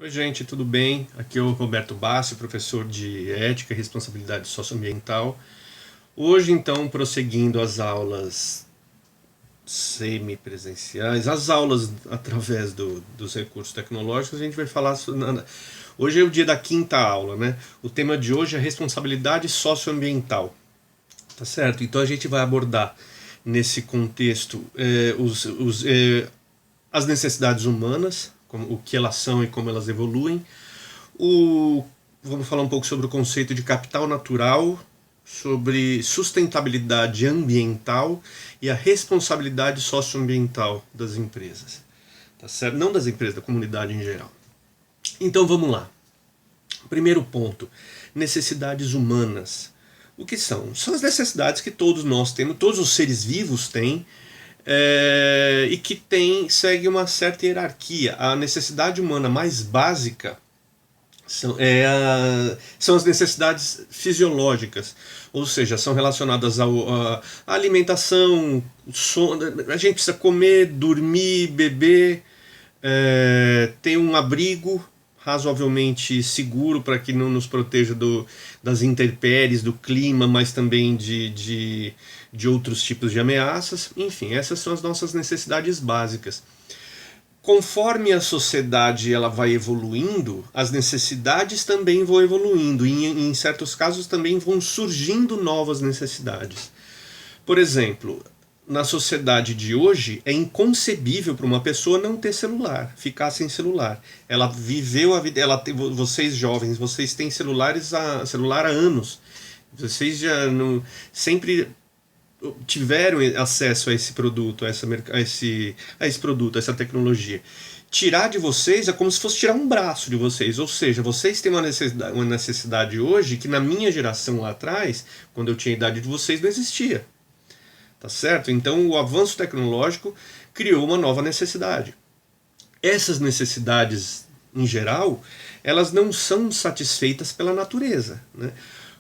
Oi, gente, tudo bem? Aqui é o Roberto Bassi, professor de Ética e Responsabilidade Socioambiental. Hoje, então, prosseguindo as aulas semipresenciais, as aulas através dos recursos tecnológicos, a gente vai falar hoje é o dia da quinta aula, né? O tema de hoje é responsabilidade socioambiental, tá certo? Então a gente vai abordar nesse contexto as necessidades humanas, como, o que elas são e como elas evoluem. Vamos falar um pouco sobre o conceito de capital natural, sobre sustentabilidade ambiental e a responsabilidade socioambiental das empresas. Tá certo? Não das empresas, da comunidade em geral. Então vamos lá. Primeiro ponto: necessidades humanas. O que são? São as necessidades que todos nós temos, todos os seres vivos têm, e que segue uma certa hierarquia. A necessidade humana mais básica são as necessidades fisiológicas, ou seja, são relacionadas à alimentação, a gente precisa comer, dormir, beber, ter um abrigo razoavelmente seguro para que não nos proteja das intempéries, do clima, mas também de outros tipos de ameaças. Enfim, essas são as nossas necessidades básicas. Conforme a sociedade ela vai evoluindo, as necessidades também vão evoluindo e em certos casos também vão surgindo novas necessidades. Por exemplo, na sociedade de hoje é inconcebível para uma pessoa não ter celular, ficar sem celular. Ela viveu a vida, vocês jovens, vocês têm celular há anos. Vocês já não, sempre tiveram acesso a esse produto, a esse produto, a essa tecnologia. Tirar de vocês é como se fosse tirar um braço de vocês, ou seja, vocês têm uma necessidade hoje que na minha geração lá atrás, quando eu tinha a idade de vocês, não existia. Tá certo? Então o avanço tecnológico criou uma nova necessidade. Essas necessidades, em geral, elas não são satisfeitas pela natureza, né?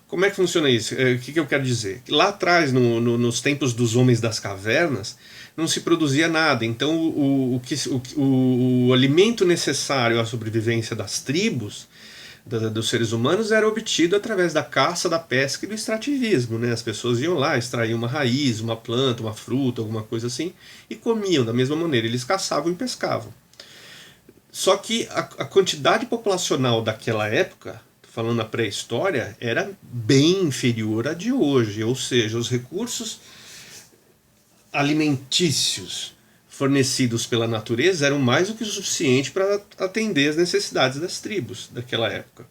Como é que funciona isso? O que eu quero dizer? Lá atrás, nos tempos dos homens das cavernas, não se produzia nada. Então, o alimento necessário à sobrevivência das tribos, dos seres humanos, era obtido através da caça, da pesca e do extrativismo, né? As pessoas iam lá, extraíam uma raiz, uma planta, uma fruta, alguma coisa assim, e comiam da mesma maneira. Eles caçavam e pescavam. Só que a quantidade populacional daquela época, falando na pré-história, era bem inferior à de hoje, ou seja, os recursos alimentícios fornecidos pela natureza eram mais do que o suficiente para atender as necessidades das tribos daquela época.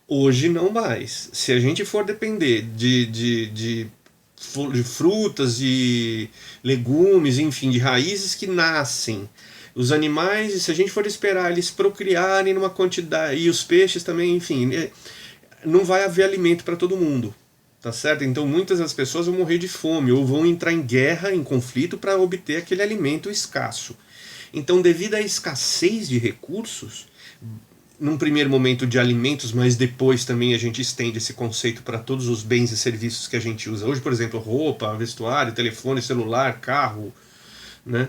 Hoje não mais. Se a gente for depender de frutas, de legumes, enfim, de raízes que nascem, os animais, se a gente for esperar eles procriarem numa quantidade, e os peixes também, enfim, não vai haver alimento para todo mundo, tá certo? Então muitas das pessoas vão morrer de fome ou vão entrar em guerra, em conflito para obter aquele alimento escasso. Então, devido à escassez de recursos, num primeiro momento de alimentos, mas depois também a gente estende esse conceito para todos os bens e serviços que a gente usa hoje, por exemplo, roupa, vestuário, telefone, celular, carro, né?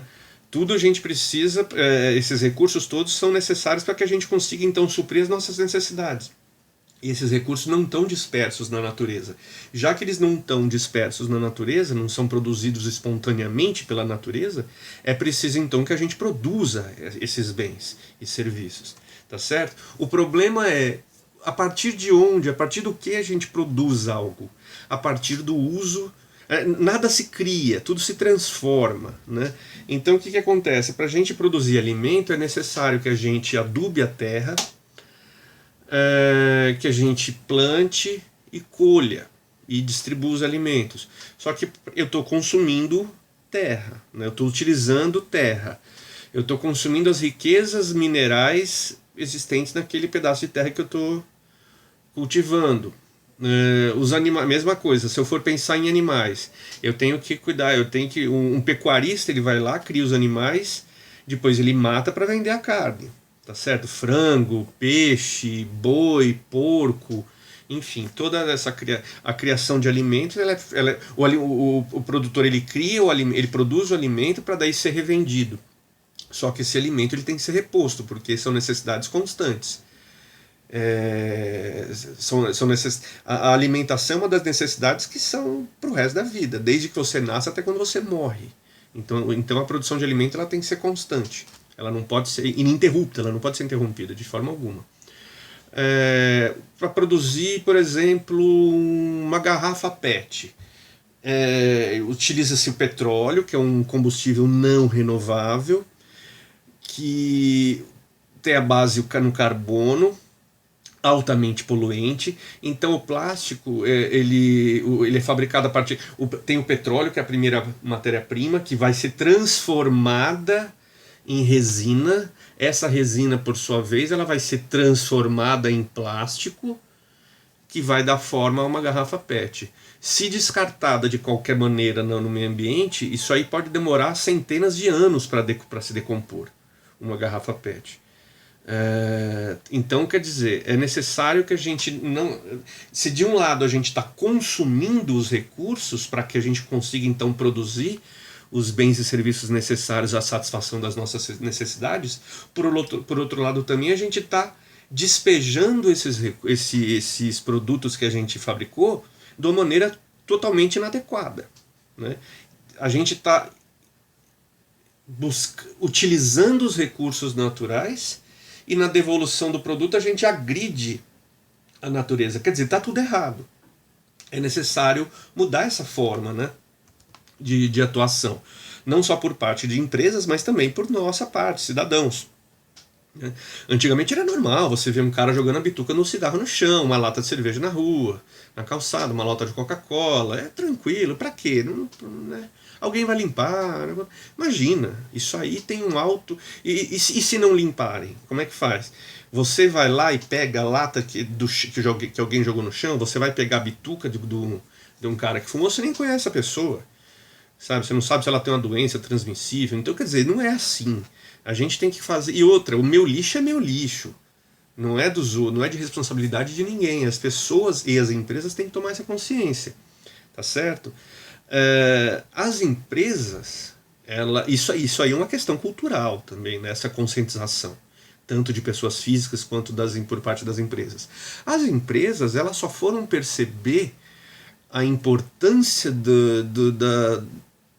Tudo a gente precisa, esses recursos todos são necessários para que a gente consiga então suprir as nossas necessidades. E esses recursos não estão dispersos na natureza. Já que eles não estão dispersos na natureza, não são produzidos espontaneamente pela natureza, é preciso então que a gente produza esses bens e serviços. Tá certo? O problema é a partir de onde, a partir do que a gente produz algo? A partir do uso. Nada se cria, tudo se transforma, né? Então o que acontece? Para a gente produzir alimento é necessário que a gente adube a terra, que a gente plante e colha e distribua os alimentos. Só que eu estou consumindo terra, né? Eu estou utilizando terra, eu estou consumindo as riquezas minerais existentes naquele pedaço de terra que eu estou cultivando. Os animais, mesma coisa, se eu for pensar em animais, eu tenho que cuidar, um pecuarista ele vai lá, cria os animais, depois ele mata para vender a carne, tá certo? Frango, peixe, boi, porco, enfim, toda a criação de alimentos, o produtor ele cria, ele produz o alimento para daí ser revendido. Só que esse alimento ele tem que ser reposto, porque são necessidades constantes. A alimentação é uma das necessidades que são para o resto da vida, desde que você nasce até quando você morre. Então a produção de alimento ela tem que ser constante. Ela não pode ser ininterrupta, ela não pode ser interrompida de forma alguma. Para produzir, por exemplo, uma garrafa PET, utiliza-se o petróleo, que é um combustível não renovável, que tem a base no carbono, altamente poluente. Então o plástico ele é fabricado a partir... Tem o petróleo, que é a primeira matéria-prima, que vai ser transformada em resina. Essa resina, por sua vez, ela vai ser transformada em plástico, que vai dar forma a uma garrafa PET. Se descartada de qualquer maneira no meio ambiente, isso aí pode demorar centenas de anos para se decompor, uma garrafa PET. Então, quer dizer, é necessário que a gente não... Se de um lado a gente está consumindo os recursos para que a gente consiga então produzir os bens e serviços necessários à satisfação das nossas necessidades, por outro lado também a gente está despejando esses produtos que a gente fabricou de uma maneira totalmente inadequada, né? A gente está utilizando os recursos naturais e na devolução do produto a gente agride a natureza. Quer dizer, está tudo errado. É necessário mudar essa forma, né, de atuação. Não só por parte de empresas, mas também por nossa parte, cidadãos. Antigamente era normal você ver um cara jogando a bituca no cigarro no chão, uma lata de cerveja na rua, na calçada, uma lata de Coca-Cola. É tranquilo, pra quê? Né? Alguém vai limpar. Imagina, isso aí tem um alto... E se não limparem? Como é que faz? Você vai lá e pega a lata que alguém jogou no chão, você vai pegar a bituca de um cara que fumou, você nem conhece a pessoa. Sabe? Você não sabe se ela tem uma doença transmissível. Então, quer dizer, não é assim. A gente tem que fazer... E outra, o meu lixo é meu lixo. Não é de responsabilidade de ninguém. As pessoas e as empresas têm que tomar essa consciência. Tá certo? As empresas... Isso aí é uma questão cultural também, né? Essa conscientização. Tanto de pessoas físicas quanto por parte das empresas. As empresas, elas só foram perceber a importância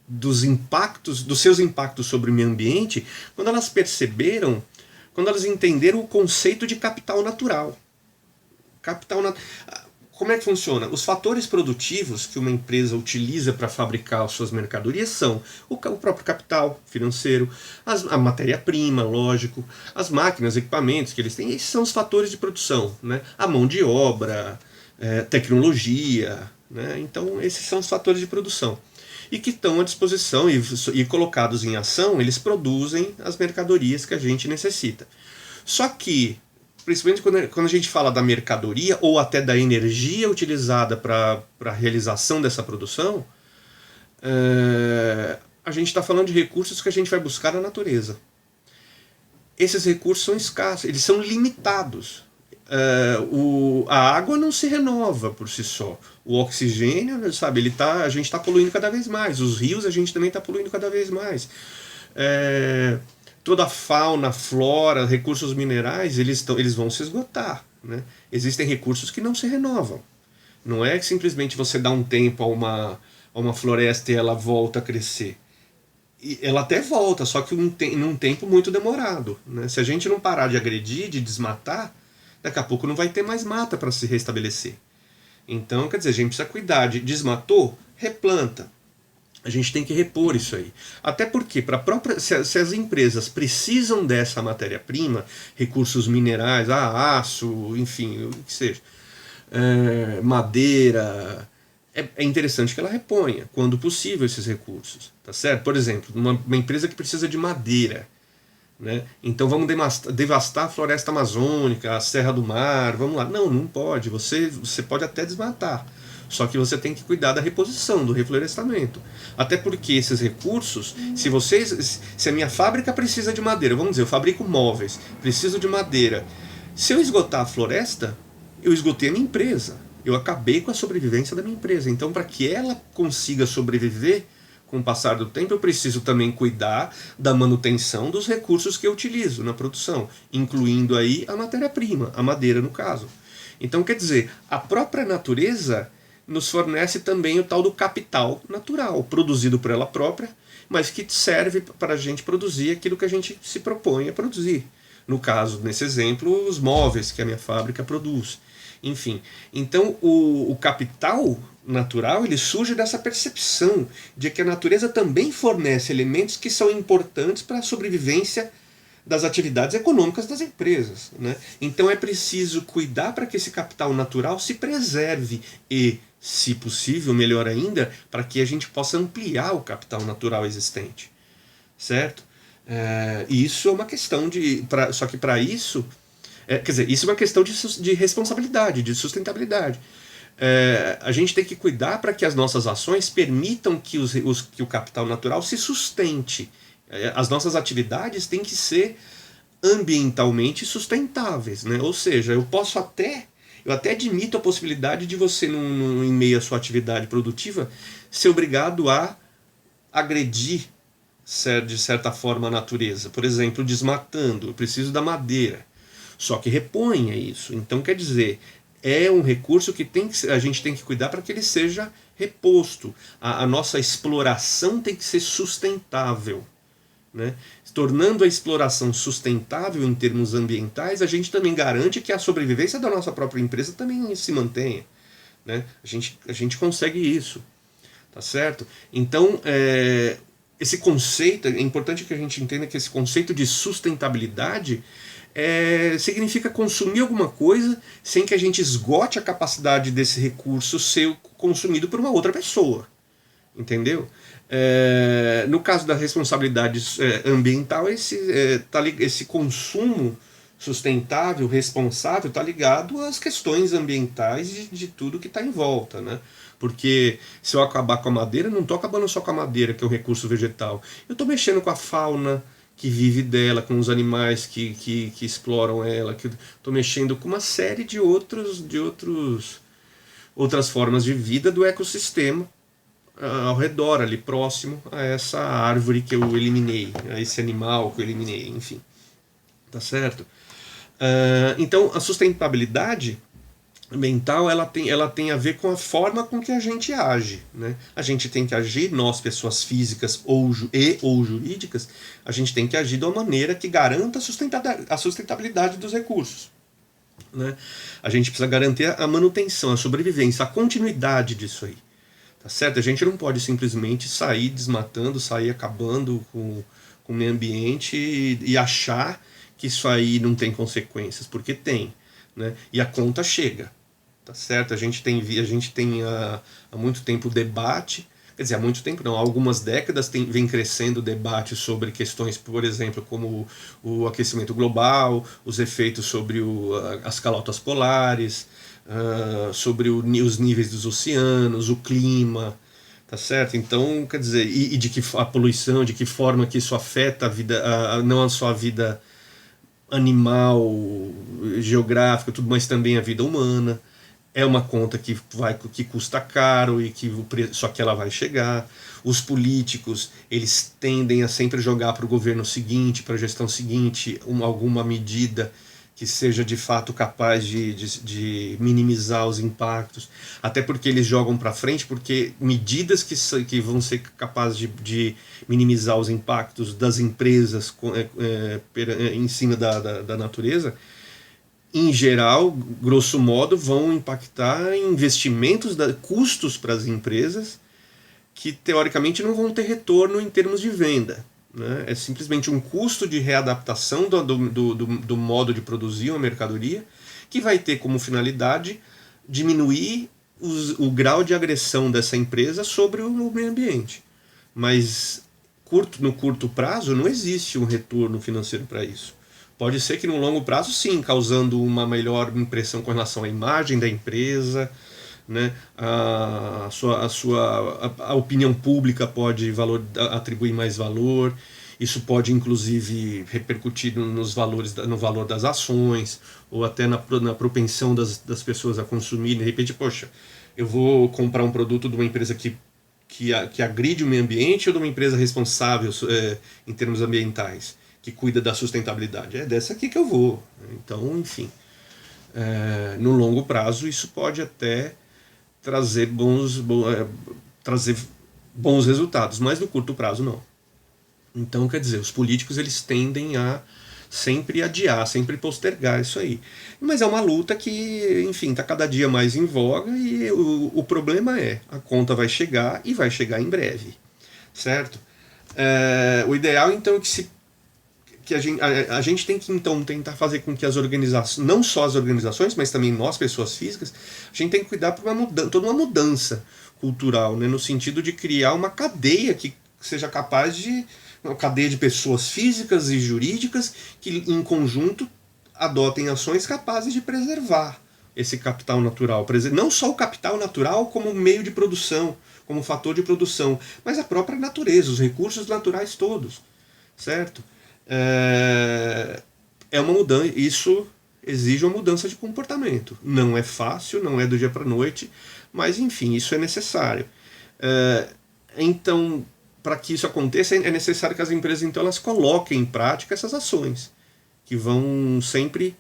dos seus impactos sobre o meio ambiente, quando elas entenderam o conceito de capital natural. Como é que funciona? Os fatores produtivos que uma empresa utiliza para fabricar as suas mercadorias são o próprio capital financeiro, a matéria-prima, lógico, as máquinas, equipamentos que eles têm. Esses são os fatores de produção, né? A mão de obra, tecnologia, né? Então esses são os fatores de produção. E que estão à disposição e colocados em ação, eles produzem as mercadorias que a gente necessita. Só que, principalmente quando a gente fala da mercadoria ou até da energia utilizada para a realização dessa produção, a gente está falando de recursos que a gente vai buscar na natureza. Esses recursos são escassos, eles são limitados. A água não se renova por si só. O oxigênio, sabe, a gente está poluindo cada vez mais. Os rios a gente também está poluindo cada vez mais. Toda a fauna, flora, recursos minerais, eles vão se esgotar, né? Existem recursos que não se renovam. Não é que simplesmente você dá um tempo a uma floresta e ela volta a crescer. E ela até volta, só que num tempo muito demorado, né? Se a gente não parar de agredir, de desmatar, daqui a pouco não vai ter mais mata para se restabelecer. Então, quer dizer, a gente precisa cuidar. Desmatou, replanta. A gente tem que repor isso aí. Até porque, se as empresas precisam dessa matéria-prima, recursos minerais, aço, enfim, o que seja, madeira, é interessante que ela reponha, quando possível, esses recursos. Tá certo? Por exemplo, uma empresa que precisa de madeira, né? Então vamos devastar a floresta amazônica, a Serra do Mar, vamos lá. Não pode. Você pode até desmatar. Só que você tem que cuidar da reposição, do reflorestamento. Até porque esses recursos, se a minha fábrica precisa de madeira, vamos dizer, eu fabrico móveis, preciso de madeira. Se eu esgotar a floresta, eu esgotei a minha empresa. Eu acabei com a sobrevivência da minha empresa. Então, para que ela consiga sobreviver, Com o passar do tempo, eu preciso também cuidar da manutenção dos recursos que eu utilizo na produção, incluindo aí a matéria-prima, a madeira no caso. Então, quer dizer, a própria natureza nos fornece também o tal do capital natural, produzido por ela própria, mas que serve para a gente produzir aquilo que a gente se propõe a produzir. No caso, nesse exemplo, os móveis que a minha fábrica produz. Enfim, então o capital natural ele surge dessa percepção de que a natureza também fornece elementos que são importantes para a sobrevivência das atividades econômicas das empresas, né? Então é preciso cuidar para que esse capital natural se preserve e, se possível, melhor ainda, para que a gente possa ampliar o capital natural existente, certo? Isso é uma questão de... só que para isso... quer dizer, isso é uma questão de responsabilidade, de sustentabilidade. A gente tem que cuidar para que as nossas ações permitam que o capital natural se sustente. As nossas atividades têm que ser ambientalmente sustentáveis, né? Ou seja, eu até admito a possibilidade de você, em meio à sua atividade produtiva, ser obrigado a agredir, de certa forma, a natureza. Por exemplo, desmatando, eu preciso da madeira. Só que reponha isso. Então, quer dizer, é um recurso que a gente tem que cuidar para que ele seja reposto. A nossa exploração tem que ser sustentável, né? Tornando a exploração sustentável em termos ambientais, a gente também garante que a sobrevivência da nossa própria empresa também se mantenha, né? A gente consegue isso, tá certo? Então, esse conceito, é importante que a gente entenda que esse conceito de sustentabilidade significa consumir alguma coisa sem que a gente esgote a capacidade desse recurso ser consumido por uma outra pessoa, entendeu? No caso da responsabilidade ambiental, esse consumo sustentável, responsável, está ligado às questões ambientais de tudo que está em volta, né? Porque se eu acabar com a madeira, não estou acabando só com a madeira, que é o recurso vegetal. Eu estou mexendo com a fauna que vive dela, com os animais que exploram ela, estou mexendo com uma série de outras formas de vida do ecossistema ao redor, ali próximo a essa árvore que eu eliminei, a esse animal que eu eliminei, enfim. Tá certo? Então, a sustentabilidade ambiental ela tem a ver com a forma com que a gente age, né? A gente tem que agir, nós, pessoas físicas ou jurídicas, a gente tem que agir de uma maneira que garanta a sustentabilidade dos recursos, né? A gente precisa garantir a manutenção, a sobrevivência, a continuidade disso aí. Tá certo? A gente não pode simplesmente sair desmatando, sair acabando com o meio ambiente e achar que isso aí não tem consequências, porque tem, né? E a conta chega, tá certo? A gente tem há muito tempo o debate, quer dizer, há muito tempo não, há algumas décadas vem crescendo o debate sobre questões, por exemplo, como o aquecimento global, os efeitos sobre as calotas polares, sobre os níveis dos oceanos, o clima, tá certo? Então, quer dizer, e de que a poluição, de que forma que isso afeta a vida, não só a vida animal, geográfica, tudo, mas também a vida humana. É uma conta que custa caro e só que ela vai chegar. Os políticos, eles tendem a sempre jogar para o governo seguinte, para a gestão seguinte, alguma medida que seja de fato capaz de minimizar os impactos, até porque eles jogam para frente, porque medidas que vão ser capazes de minimizar os impactos das empresas em cima da natureza, em geral, grosso modo, vão impactar em investimentos, custos para as empresas, que teoricamente não vão ter retorno em termos de venda, né? É simplesmente um custo de readaptação do modo de produzir uma mercadoria, que vai ter como finalidade diminuir o grau de agressão dessa empresa sobre o meio ambiente. Mas no curto prazo não existe um retorno financeiro para isso. Pode ser que no longo prazo, sim, causando uma melhor impressão com relação à imagem da empresa, né? A opinião pública pode atribuir mais valor. Isso pode, inclusive, repercutir no valor das ações, ou até na propensão das pessoas a consumirem. De repente, poxa, eu vou comprar um produto de uma empresa que que agride o meio ambiente ou de uma empresa responsável em termos ambientais, que cuida da sustentabilidade? É dessa aqui que eu vou. Então, enfim, no longo prazo isso pode até trazer trazer bons resultados, mas no curto prazo não. Então, quer dizer, os políticos eles tendem a sempre adiar, sempre postergar isso aí. Mas é uma luta que, enfim, está cada dia mais em voga e o problema é, a conta vai chegar e vai chegar em breve, certo? O ideal, então, é que a gente tem que, então, tentar fazer com que as organizações, não só as organizações, mas também nós, pessoas físicas, a gente tem que cuidar por toda uma mudança cultural, né, no sentido de criar uma cadeia que seja capaz de uma cadeia de pessoas físicas e jurídicas que, em conjunto, adotem ações capazes de preservar esse capital natural. Não só o capital natural como meio de produção, como fator de produção, mas a própria natureza, os recursos naturais todos, certo? É uma mudança, isso exige uma mudança de comportamento. Não é fácil, não é do dia para a noite, mas, enfim, isso é necessário. Então, para que isso aconteça, é necessário que as empresas então elas coloquem em prática essas ações, que vão sempre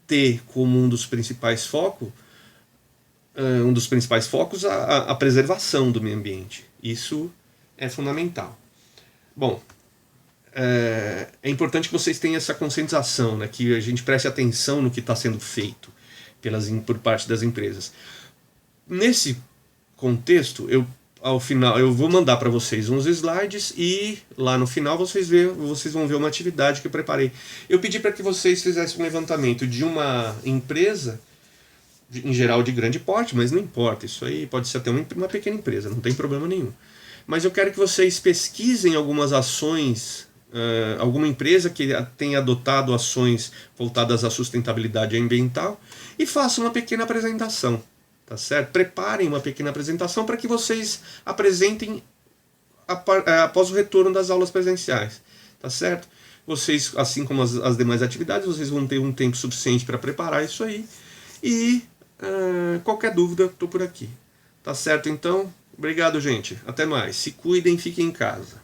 ter como um dos principais focos a preservação do meio ambiente. Isso é fundamental. Bom, é importante que vocês tenham essa conscientização, né, que a gente preste atenção no que está sendo feito por parte das empresas. Nesse contexto, ao final eu vou mandar para vocês uns slides e lá no final vocês vão ver uma atividade que eu preparei. Eu pedi para que vocês fizessem um levantamento de uma empresa, em geral de grande porte, mas não importa, isso aí pode ser até uma pequena empresa, não tem problema nenhum. Mas eu quero que vocês pesquisem algumas ações, alguma empresa que tenha adotado ações voltadas à sustentabilidade ambiental e façam uma pequena apresentação. Tá certo? Preparem uma pequena apresentação para que vocês apresentem após o retorno das aulas presenciais. Tá certo? Vocês, assim como as demais atividades, vocês vão ter um tempo suficiente para preparar isso aí. E qualquer dúvida, estou por aqui. Tá certo? Então, obrigado, gente. Até mais. Se cuidem, fiquem em casa.